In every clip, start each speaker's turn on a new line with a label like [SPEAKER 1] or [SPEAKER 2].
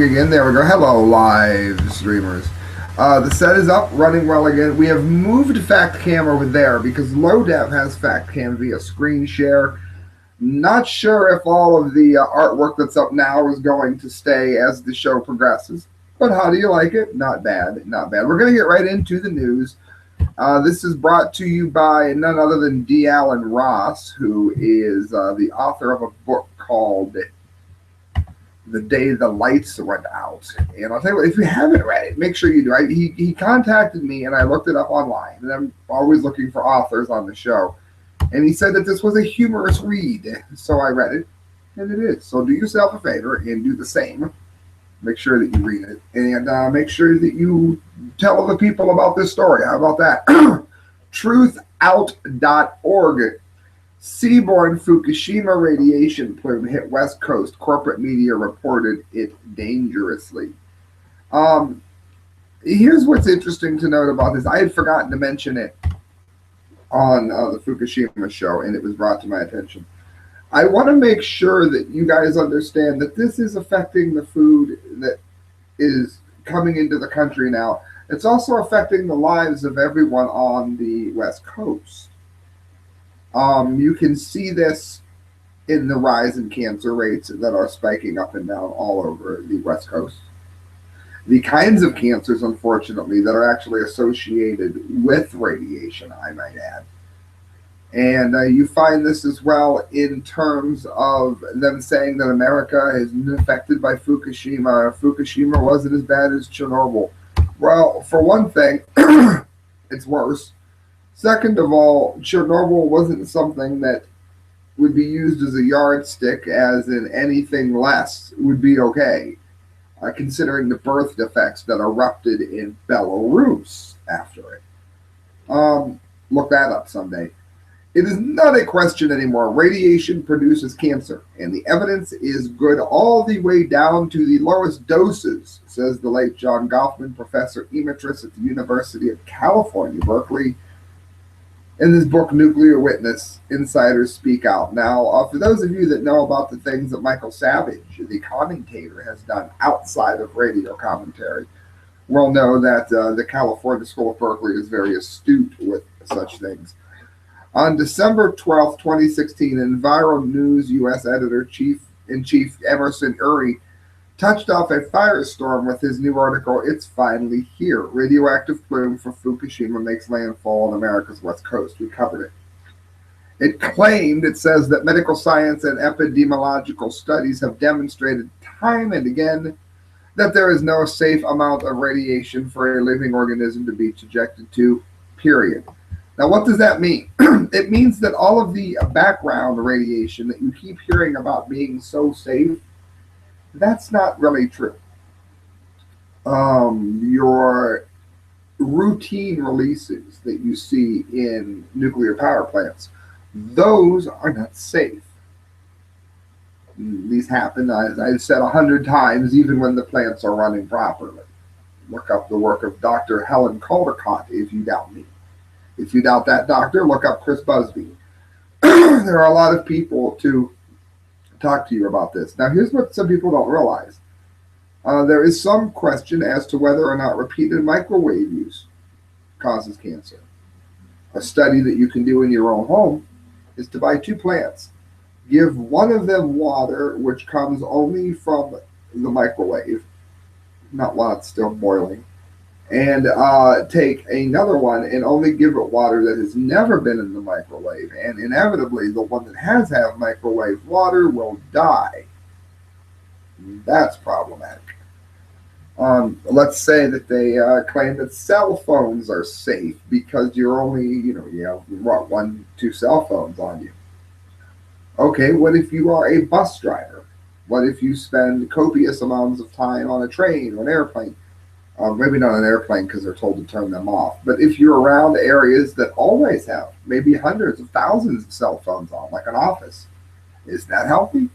[SPEAKER 1] Again, there we go. Hello, live streamers. The set is up, running well again. We have moved FactCam over there because LowDev has FactCam via screen share. Not sure if all of the artwork that's up now is going to stay as the show progresses. But how do you like it? Not bad, not bad. We're going to get right into the news. This is brought to you by none other than D. Allen Ross, who is the author of a book called The Day the Lights Went Out. And I'll tell you what, if you haven't read it, make sure you do. He contacted me and I looked it up online. And I'm always looking for authors on the show. And he said that this was a humorous read. So I read it, and it is. So do yourself a favor and do the same. Make sure that you read it. And make sure that you tell other people about this story. How about that? Truthout.org. Seaborne Fukushima radiation plume hit West Coast. Corporate media reported it dangerously. Here's what's interesting to note about this. I had forgotten to mention it on the Fukushima show, and it was brought to my attention. I want to make sure that you guys understand that this is affecting the food that is coming into the country now. It's also affecting the lives of everyone on the West Coast. You can see this in the rise in cancer rates that are spiking up and down all over the West Coast. The kinds of cancers, unfortunately, that are actually associated with radiation, I might add. And you find this as well in terms of them saying that America has been affected by Fukushima. Fukushima wasn't as bad as Chernobyl. Well, for one thing, it's worse. Second of all, Chernobyl wasn't something that would be used as a yardstick, as in anything less would be okay, considering the birth defects that erupted in Belarus after it. Look that up someday. It is not a question anymore. Radiation produces cancer, and the evidence is good all the way down to the lowest doses, says the late John Goffman, professor emeritus at the University of California, Berkeley, in his book, Nuclear Witness, Insiders Speak Out. Now, for those of you that know about the things that Michael Savage, the commentator, has done outside of radio commentary, will know that the California School of Berkeley is very astute with such things. On December 12, 2016, Enviro News U.S. Editor-in-Chief Emerson Urey touched off a firestorm with his new article, It's Finally Here. Radioactive plume for Fukushima makes landfall on America's West Coast. We covered it. It says that medical science and epidemiological studies have demonstrated time and again that there is no safe amount of radiation for a living organism to be subjected to, period. Now, what does that mean? It means that all of the background radiation that you keep hearing about being so safe, that's not really true. Your routine releases that you see in nuclear power plants, those are not safe. These happen, as I've said 100 times, even when the plants are running properly. Look up the work of Dr. Helen Caldicott if you doubt me. If you doubt that doctor, look up Chris Busby. There are a lot of people to talk to you about this. Now, here's what some people don't realize. There is some question as to whether or not repeated microwave use causes cancer. A study that you can do in your own home is to buy 2 plants. Give one of them water, which comes only from the microwave, not while it's still boiling, and take another one and only give it water that has never been in the microwave. And inevitably, the one that has had microwave water will die. That's problematic. Let's say that they claim that cell phones are safe because you're only, you have 1, 2 cell phones on you. Okay, what if you are a bus driver? What if you spend copious amounts of time on a train or an airplane? Maybe not an airplane because they're told to turn them off. But if you're around areas that always have maybe hundreds of thousands of cell phones on, like an office, is that healthy?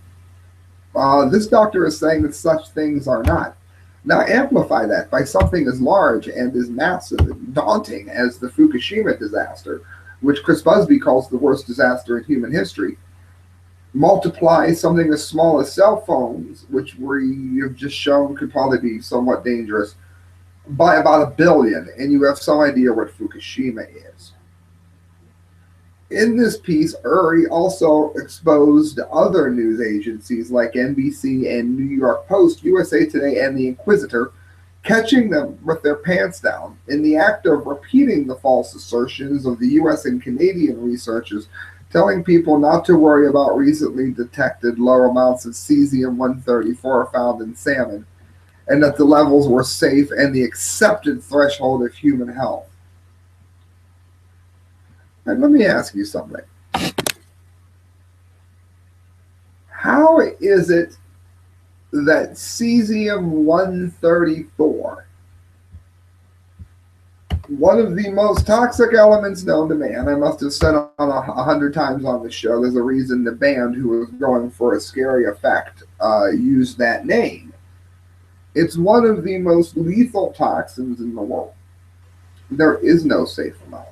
[SPEAKER 1] This doctor is saying that such things are not. Now amplify that by something as large and as massive and daunting as the Fukushima disaster, which Chris Busby calls the worst disaster in human history. Multiply something as small as cell phones, which we have just shown could probably be somewhat dangerous, by about a billion, and you have some idea what Fukushima is. In this piece, Uri also exposed other news agencies like NBC and New York Post, USA Today, and The Inquisitor, catching them with their pants down in the act of repeating the false assertions of the US and Canadian researchers, telling people not to worry about recently detected low amounts of cesium 134 found in salmon, and that the levels were safe and the accepted threshold of human health. And let me ask you something. How is it that cesium 134, one of the most toxic elements known to man, I must have said on 100 times on the show, there's a reason the band who was going for a scary effect used that name. It's one of the most lethal toxins in the world. There is no safe amount.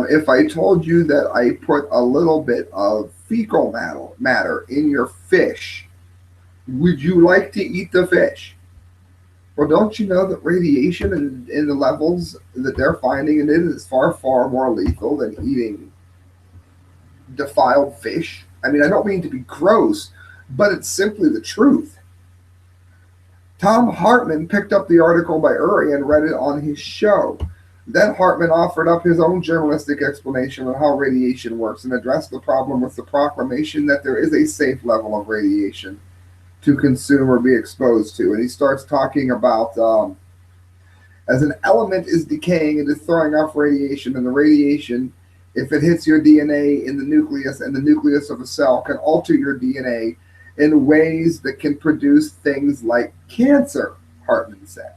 [SPEAKER 1] If I told you that I put a little bit of fecal matter in your fish, would you like to eat the fish? Well, don't you know that radiation in the levels that they're finding in it is far, far more lethal than eating defiled fish? I mean, I don't mean to be gross, but it's simply the truth. Tom Hartman picked up the article by Uri and read it on his show. Then Hartman offered up his own journalistic explanation on how radiation works and addressed the problem with the proclamation that there is a safe level of radiation to consume or be exposed to. And he starts talking about as an element is decaying, it is throwing off radiation, and the radiation, if it hits your DNA in the nucleus, and the nucleus of a cell can alter your DNA in ways that can produce things like cancer, Hartman said.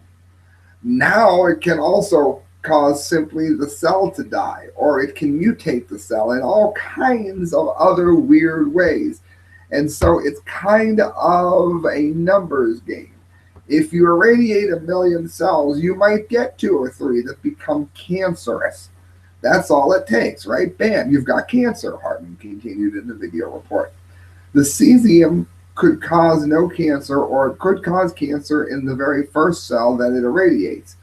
[SPEAKER 1] Now it can also cause simply the cell to die, or it can mutate the cell in all kinds of other weird ways. And so it's kind of a numbers game. If you irradiate 1 million cells, you might get 2 or 3 that become cancerous. That's all it takes, right? Bam, you've got cancer, Hartman continued in the video report. The cesium could cause no cancer, or it could cause cancer in the very first cell that it irradiates.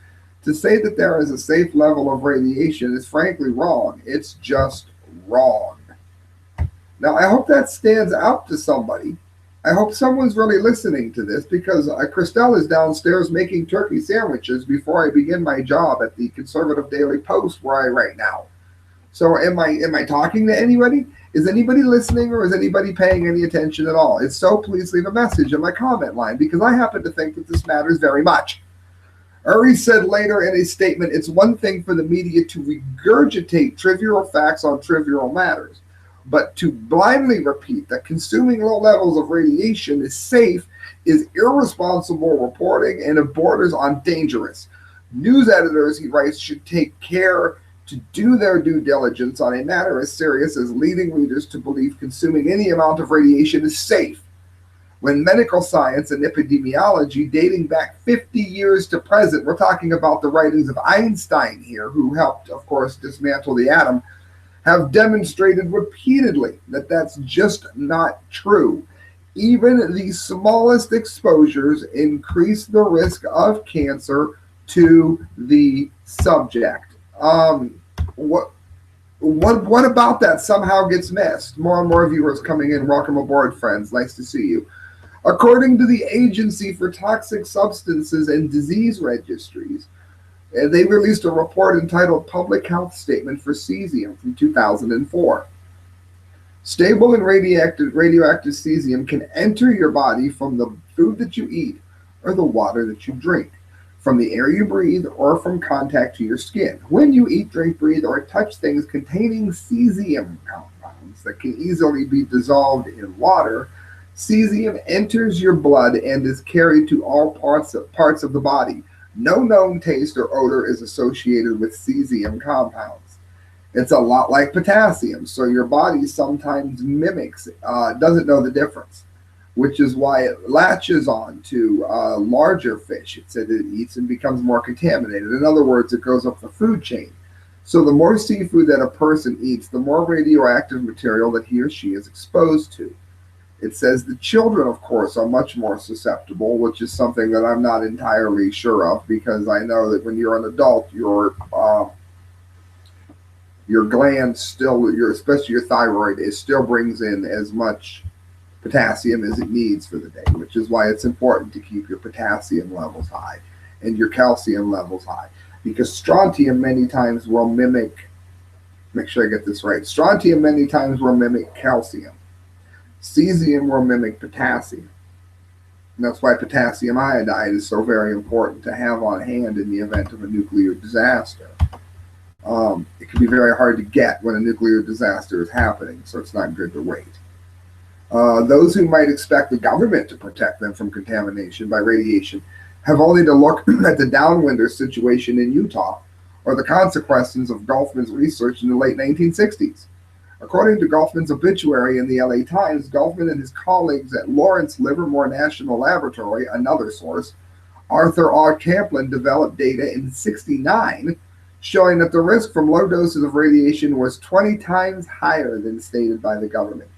[SPEAKER 1] To say that there is a safe level of radiation is frankly wrong. It's just wrong. Now, I hope that stands out to somebody. I hope someone's really listening to this, because Christelle is downstairs making turkey sandwiches before I begin my job at the Conservative Daily Post, where I write now. So am I talking to anybody? Is anybody listening, or is anybody paying any attention at all? If so, please leave a message in my comment line, because I happen to think that this matters very much. Uri said later in a statement, it's one thing for the media to regurgitate trivial facts on trivial matters, but to blindly repeat that consuming low levels of radiation is safe is irresponsible reporting, and it borders on dangerous. News editors, he writes, should take care to do their due diligence on a matter as serious as leading readers to believe consuming any amount of radiation is safe, when medical science and epidemiology dating back 50 years to present, we're talking about the writings of Einstein here, who helped, of course, dismantle the atom, have demonstrated repeatedly that that's just not true. Even the smallest exposures increase the risk of cancer to the subject. What about that somehow gets missed? More and more viewers coming in. Welcome aboard, friends. Nice to see you. According to the Agency for Toxic Substances and Disease Registries, they released a report entitled Public Health Statement for Cesium from 2004. Stable and radioactive cesium can enter your body from the food that you eat or the water that you drink, from the air you breathe, or from contact to your skin. When you eat, drink, breathe, or touch things containing cesium compounds that can easily be dissolved in water, cesium enters your blood and is carried to all parts of the body. No known taste or odor is associated with cesium compounds. It's a lot like potassium, so your body sometimes doesn't know the difference, which is why it latches on to larger fish it eats and becomes more contaminated. In other words, it goes up the food chain. So the more seafood that a person eats, the more radioactive material that he or she is exposed to. It says the children, of course, are much more susceptible, which is something that I'm not entirely sure of because I know that when you're an adult, your glands still, especially your thyroid, it still brings in as much potassium as it needs for the day, which is why it's important to keep your potassium levels high and your calcium levels high. Because strontium many times will mimic, make sure I get this right, strontium many times will mimic calcium. Cesium will mimic potassium. And that's why potassium iodide is so very important to have on hand in the event of a nuclear disaster. It can be very hard to get when a nuclear disaster is happening, so it's not good to wait. Those who might expect the government to protect them from contamination by radiation have only to look at the downwinder situation in Utah or the consequences of Golfman's research in the late 1960s. According to Golfman's obituary in the LA Times, Golfman and his colleagues at Lawrence Livermore National Laboratory, another source, Arthur R. Kaplan, developed data in '69 showing that the risk from low doses of radiation was 20 times higher than stated by the government.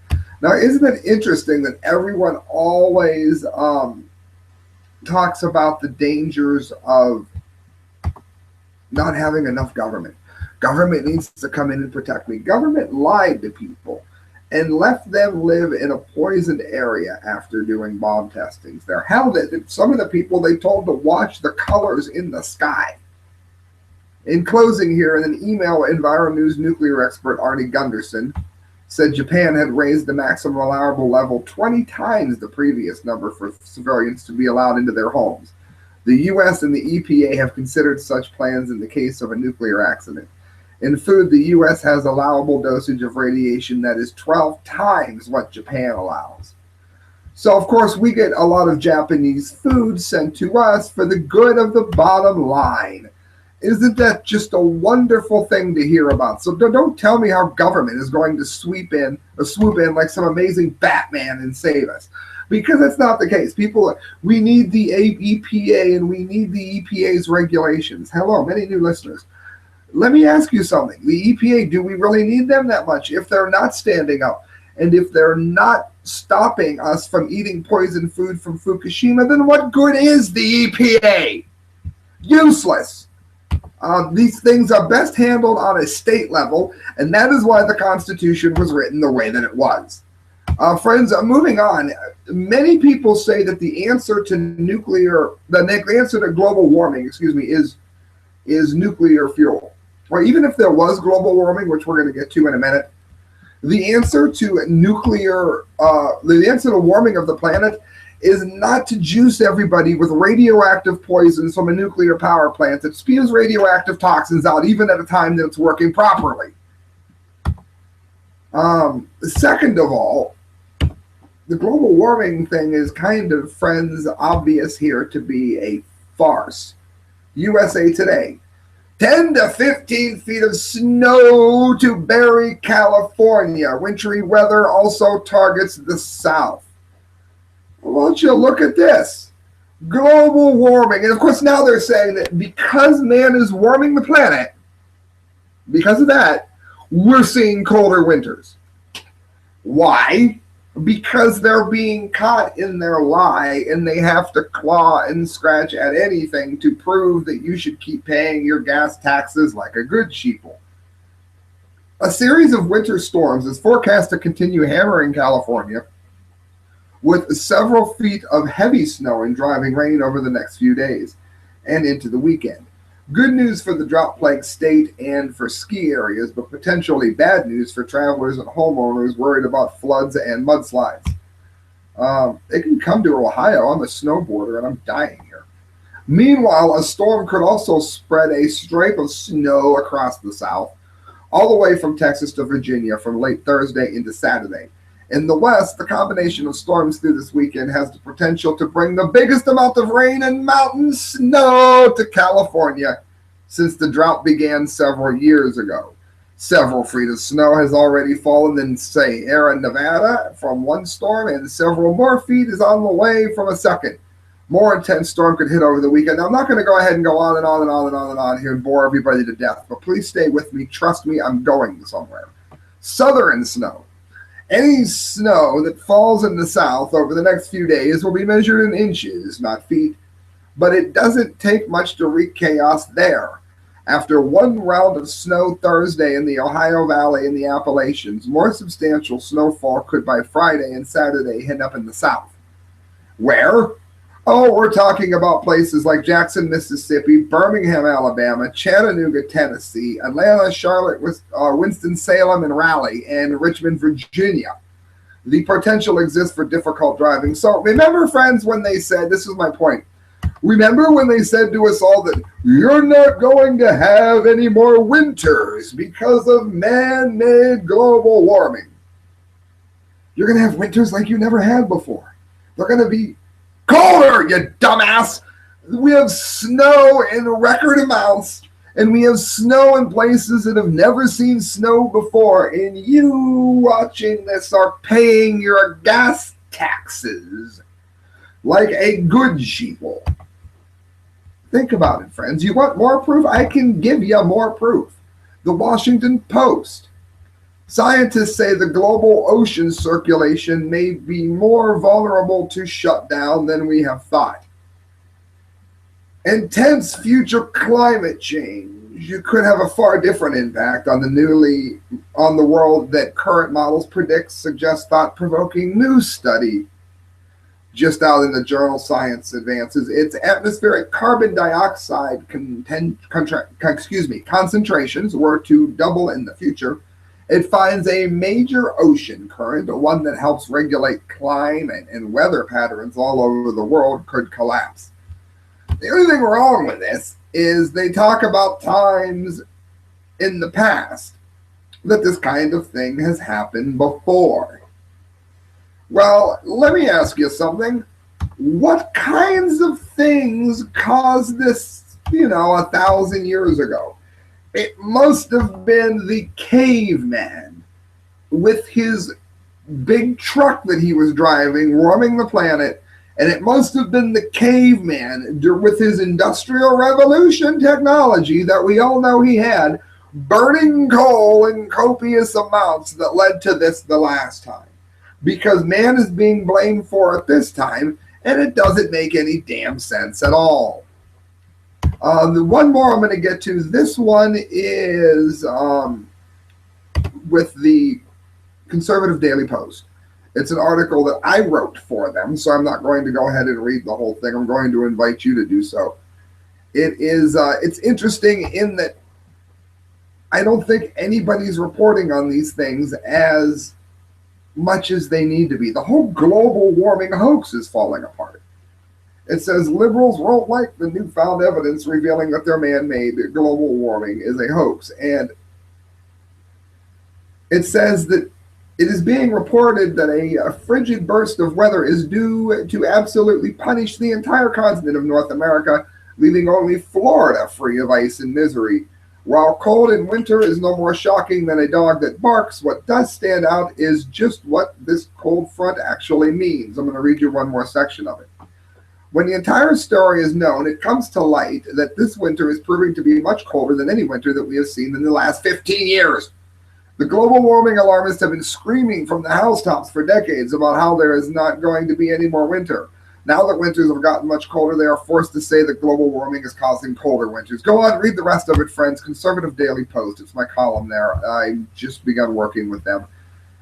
[SPEAKER 1] Now, isn't it interesting that everyone always talks about the dangers of not having enough government? Government needs to come in and protect me. Government lied to people and left them live in a poisoned area after doing bomb testings there. Hell, some of the people they told to watch the colors in the sky. In closing here, in an email, EnviroNews nuclear expert Arnie Gunderson said Japan had raised the maximum allowable level 20 times the previous number for civilians to be allowed into their homes. The U.S. and the EPA have considered such plans in the case of a nuclear accident. In food, the U.S. has allowable dosage of radiation that is 12 times what Japan allows. So, of course, we get a lot of Japanese food sent to us for the good of the bottom line. Isn't that just a wonderful thing to hear about? So don't tell me how government is going to swoop in like some amazing Batman and save us. Because that's not the case. We need the EPA and we need the EPA's regulations. Hello, many new listeners. Let me ask you something. The EPA, do we really need them that much? If they're not standing up and if they're not stopping us from eating poisoned food from Fukushima, then what good is the EPA? Useless. These things are best handled on a state level, and that is why the Constitution was written the way that it was. Friends, moving on, many people say that the answer to global warming, is nuclear fuel. Or even if there was global warming, which we're going to get to in a minute, the answer to warming of the planet is not to juice everybody with radioactive poisons from a nuclear power plant that spews radioactive toxins out even at a time that it's working properly. Second of all, the global warming thing is kind of, friends, obvious here to be a farce. USA Today. 10 to 15 feet of snow to bury California. Wintry weather also targets the South. Why don't you look at this? Global warming. And of course now they're saying that because man is warming the planet, because of that, we're seeing colder winters. Why? Because they're being caught in their lie and they have to claw and scratch at anything to prove that you should keep paying your gas taxes like a good sheeple. A series of winter storms is forecast to continue hammering California with several feet of heavy snow and driving rain over the next few days and into the weekend. Good news for the drought-plagued state and for ski areas, but potentially bad news for travelers and homeowners worried about floods and mudslides. It can come to Ohio. I'm a snowboarder and I'm dying here. Meanwhile, a storm could also spread a stripe of snow across the South, all the way from Texas to Virginia from late Thursday into Saturday. In the West, the combination of storms through this weekend has the potential to bring the biggest amount of rain and mountain snow to California since the drought began several years ago. Several feet of snow has already fallen in Sierra Nevada from one storm, and several more feet is on the way from a second. More intense storm could hit over the weekend. Now, I'm not going to go ahead and go on and on and on and on and on here and bore everybody to death, but please stay with me. Trust me, I'm going somewhere. Southern snow. Any snow that falls in the south over the next few days will be measured in inches, not feet, but it doesn't take much to wreak chaos there. After one round of snow Thursday in the Ohio Valley and the Appalachians, more substantial snowfall could by Friday and Saturday hit up in the south. Where? Oh, we're talking about places like Jackson, Mississippi, Birmingham, Alabama, Chattanooga, Tennessee, Atlanta, Charlotte, Winston-Salem, and Raleigh, and Richmond, Virginia. The potential exists for difficult driving. So remember, friends, when they said, this is my point, remember when they said to us all that you're not going to have any more winters because of man-made global warming? You're going to have winters like you never had before. They're going to be colder, you dumbass. We have snow in record amounts, and we have snow in places that have never seen snow before, and you watching this are paying your gas taxes like a good sheeple. Think about it, friends. You want more proof? I can give you more proof. The Washington Post. Scientists say the global ocean circulation may be more vulnerable to shutdown than we have thought. Intense future climate change could have a far different impact on the world that current models predict, suggests thought-provoking new study just out in the journal Science Advances. Its atmospheric carbon dioxide concentrations were to double in the future. It finds a major ocean current, one that helps regulate climate and weather patterns all over the world, could collapse. The only thing wrong with this is they talk about times in the past that this kind of thing has happened before. Well, let me ask you something. What kinds of things caused this, 1,000 years ago? It must have been the caveman with his big truck that he was driving, warming the planet. And it must have been the caveman with his industrial revolution technology that we all know he had, burning coal in copious amounts that led to this the last time. Because man is being blamed for it this time, and it doesn't make any damn sense at all. The one more I'm going to get to, this one is with the Conservative Daily Post. It's an article that I wrote for them, so I'm not going to go ahead and read the whole thing. I'm going to invite you to do so. It's interesting in that I don't think anybody's reporting on these things as much as they need to be. The whole global warming hoax is falling apart. It says liberals won't like the newfound evidence revealing that their man-made global warming is a hoax. And it says that it is being reported that a frigid burst of weather is due to absolutely punish the entire continent of North America, leaving only Florida free of ice and misery. While cold in winter is no more shocking than a dog that barks, what does stand out is just what this cold front actually means. I'm going to read you one more section of it. When the entire story is known, it comes to light that this winter is proving to be much colder than any winter that we have seen in the last 15 years. The global warming alarmists have been screaming from the housetops for decades about how there is not going to be any more winter. Now that winters have gotten much colder, they are forced to say that global warming is causing colder winters. Go on, read the rest of it, friends. Conservative Daily Post. It's my column there. I just begun working with them.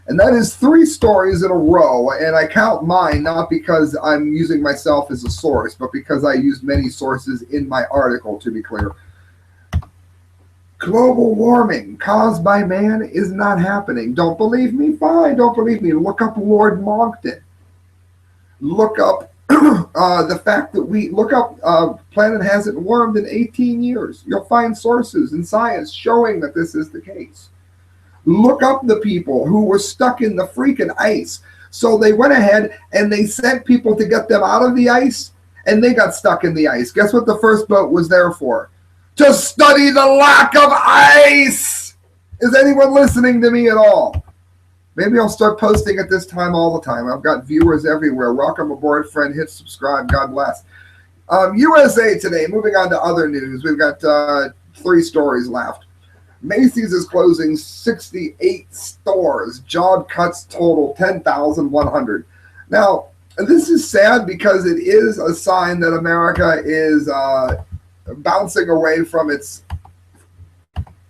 [SPEAKER 1] And that is 3 stories in a row, and I count mine not because I'm using myself as a source, but because I used many sources in my article, to be clear. Global warming caused by man is not happening. Don't believe me? Fine, don't believe me. Look up Lord Monckton. Look up the fact that planet hasn't warmed in 18 years. You'll find sources in science showing that this is the case. Look up the people who were stuck in the freaking ice. So they went ahead and they sent people to get them out of the ice, and they got stuck in the ice. Guess what the first boat was there for? To study the lack of ice. Is anyone listening to me at all? Maybe I'll start posting at this time all the time. I've got viewers everywhere. Welcome aboard, friend. Hit subscribe. God bless. USA Today. Moving on to other news. We've got 3 stories left. Macy's is closing 68 stores. Job cuts total 10,100. Now, this is sad because it is a sign that America is bouncing away from its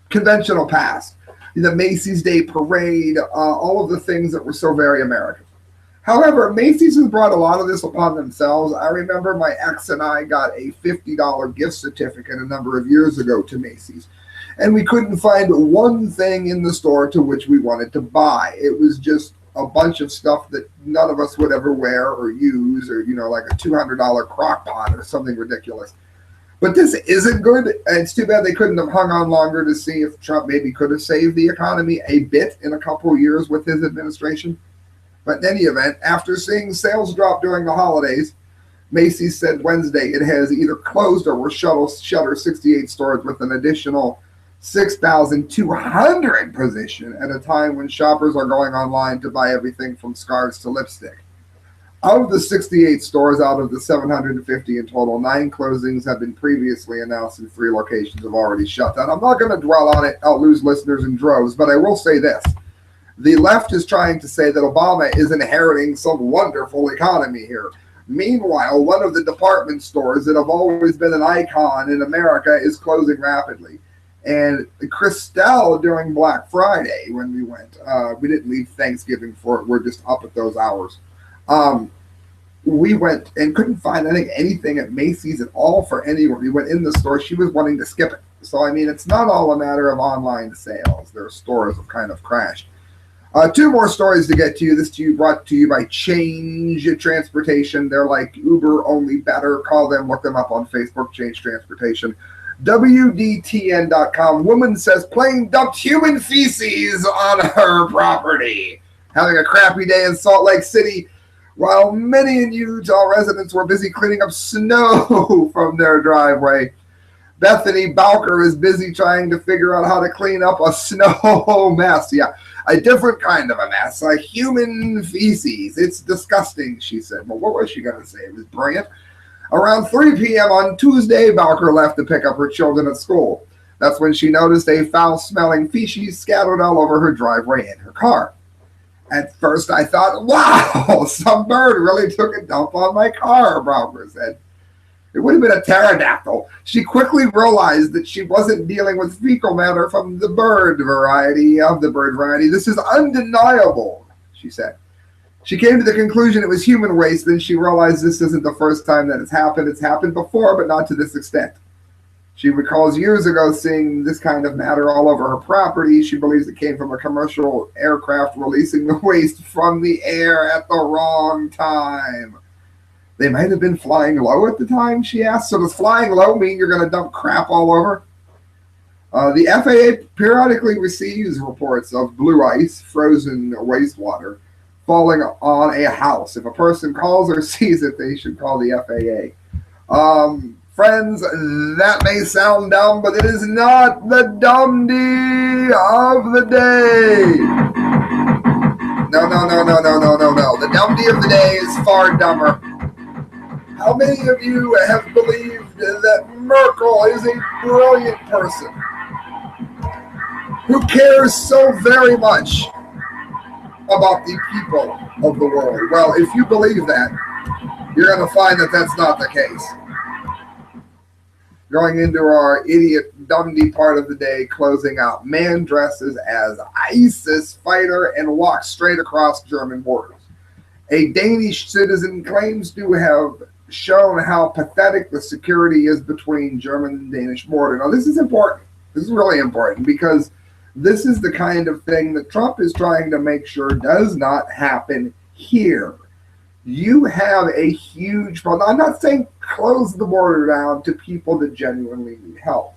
[SPEAKER 1] conventional past. The Macy's Day Parade, all of the things that were so very American. However, Macy's has brought a lot of this upon themselves. I remember my ex and I got a $50 gift certificate a number of years ago to Macy's. And we couldn't find one thing in the store to which we wanted to buy. It was just a bunch of stuff that none of us would ever wear or use, or, like a $200 crock pot or something ridiculous. But this isn't good. It's too bad they couldn't have hung on longer to see if Trump maybe could have saved the economy a bit in a couple of years with his administration. But in any event, after seeing sales drop during the holidays, Macy's said Wednesday it has either closed or will shutter 68 stores with an additional 6,200 position at a time when shoppers are going online to buy everything from scarves to lipstick. Of the 68 stores out of the 750 in total, 9 closings have been previously announced and 3 locations have already shut down. I'm not going to dwell on it. I'll lose listeners in droves, but I will say this. The left is trying to say that Obama is inheriting some wonderful economy here. Meanwhile, one of the department stores that have always been an icon in America is closing rapidly. And Christelle, during Black Friday, when we went, we didn't leave Thanksgiving for it. We're just up at those hours. We went and couldn't find, I think, anything at Macy's at all for anyone. We went in the store. She was wanting to skip it. So, I mean, it's not all a matter of online sales. Their stores have kind of crashed. 2 more stories to get to. This brought to you by Change Transportation. They're like Uber, only better. Call them, look them up on Facebook, Change Transportation. WDTN.com. Woman says plane dumped human feces on her property. Having a crappy day in Salt Lake City, while many in Utah residents were busy cleaning up snow from their driveway. Bethany Bowker is busy trying to figure out how to clean up a snow mess. Yeah, a different kind of a mess, a human feces. It's disgusting, she said. Well, what was she going to say? It was brilliant. Around 3 p.m. on Tuesday, Bowker left to pick up her children at school. That's when she noticed a foul-smelling feces scattered all over her driveway and her car. At first, I thought, wow, some bird really took a dump on my car, Bowker said. It would have been a pterodactyl. She quickly realized that she wasn't dealing with fecal matter from the bird variety. This is undeniable, she said. She came to the conclusion it was human waste. Then she realized this isn't the first time that it's happened. It's happened before, but not to this extent. She recalls years ago seeing this kind of matter all over her property. She believes it came from a commercial aircraft releasing the waste from the air at the wrong time. They might have been flying low at the time, she asked. So does flying low mean you're going to dump crap all over? The FAA periodically receives reports of blue ice, frozen wastewater, falling on a house. If a person calls or sees it, they should call the FAA. Friends, that may sound dumb, but it is not the DUMBDEE of the day. No. The DUMBDEE of the day is far dumber. How many of you have believed that Merkel is a brilliant person who cares so very much about the people of the world? Well, if you believe that, you're going to find that that's not the case. Going into our idiot DUMBDEE part of the day, closing out. Man dresses as ISIS fighter and walks straight across German borders. A Danish citizen claims to have shown how pathetic the security is between German and Danish border. Now, this is important. This is really important because this is the kind of thing that Trump is trying to make sure does not happen here. You have a huge problem. I'm not saying close the border down to people that genuinely need help.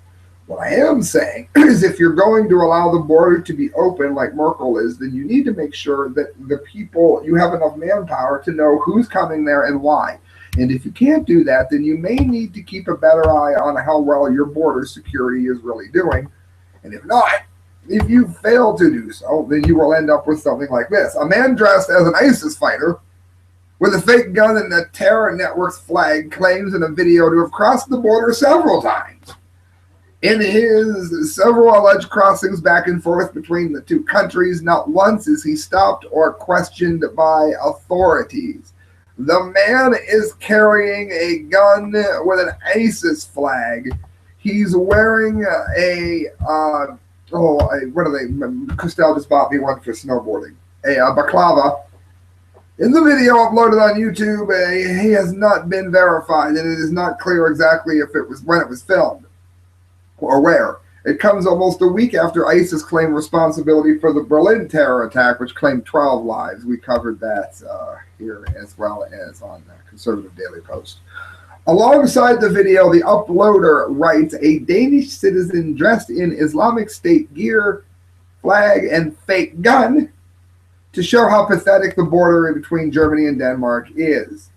[SPEAKER 1] What I am saying is if you're going to allow the border to be open like Merkel is, then you need to make sure that the people, you have enough manpower to know who's coming there and why. And if you can't do that, then you may need to keep a better eye on how well your border security is really doing. And if not, if you fail to do so, then you will end up with something like this. A man dressed as an ISIS fighter with a fake gun and the terror network's flag claims in a video to have crossed the border several times. In his several alleged crossings back and forth between the two countries, not once is he stopped or questioned by authorities. The man is carrying a gun with an ISIS flag. He's wearing what are they? Christelle just bought me one for snowboarding. A baclava. In the video uploaded on YouTube, he has not been verified, and it is not clear exactly if it was when it was filmed or where. It comes almost a week after ISIS claimed responsibility for the Berlin terror attack, which claimed 12 lives. We covered that here as well as on Conservative Daily Post. Alongside the video, the uploader writes, a Danish citizen dressed in Islamic State gear, flag, and fake gun to show how pathetic the border between Germany and Denmark is.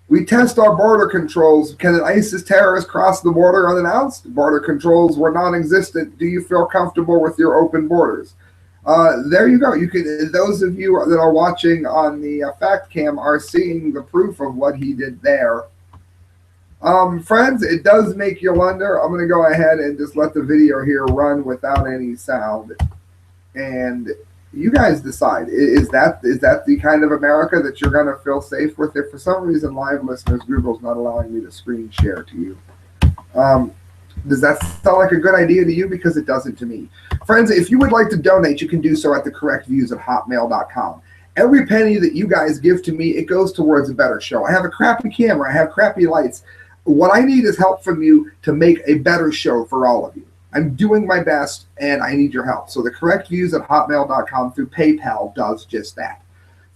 [SPEAKER 1] We test our border controls. Can an ISIS terrorist cross the border unannounced? Border controls were non-existent. Do you feel comfortable with your open borders? There you go. You can. Those of you that are watching on the fact cam are seeing the proof of what he did there. Friends, it does make you wonder. I'm going to go ahead and just let the video here run without any sound, and you guys decide. Is that the kind of America that you're going to feel safe with? If for some reason, live listeners, Google's not allowing me to screen share to you. Does that sound like a good idea to you? Because it doesn't to me. Friends, if you would like to donate, you can do so at thecorrectviews@hotmail.com. Every penny that you guys give to me, it goes towards a better show. I have a crappy camera. I have crappy lights. What I need is help from you to make a better show for all of you. I'm doing my best, and I need your help. So thecorrectviews@hotmail.com through PayPal does just that.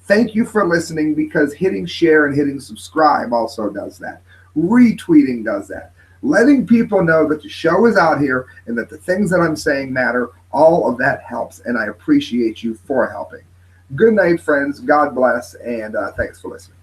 [SPEAKER 1] Thank you for listening, because hitting share and hitting subscribe also does that. Retweeting does that. Letting people know that the show is out here and that the things that I'm saying matter, all of that helps, and I appreciate you for helping. Good night, friends. God bless, and thanks for listening.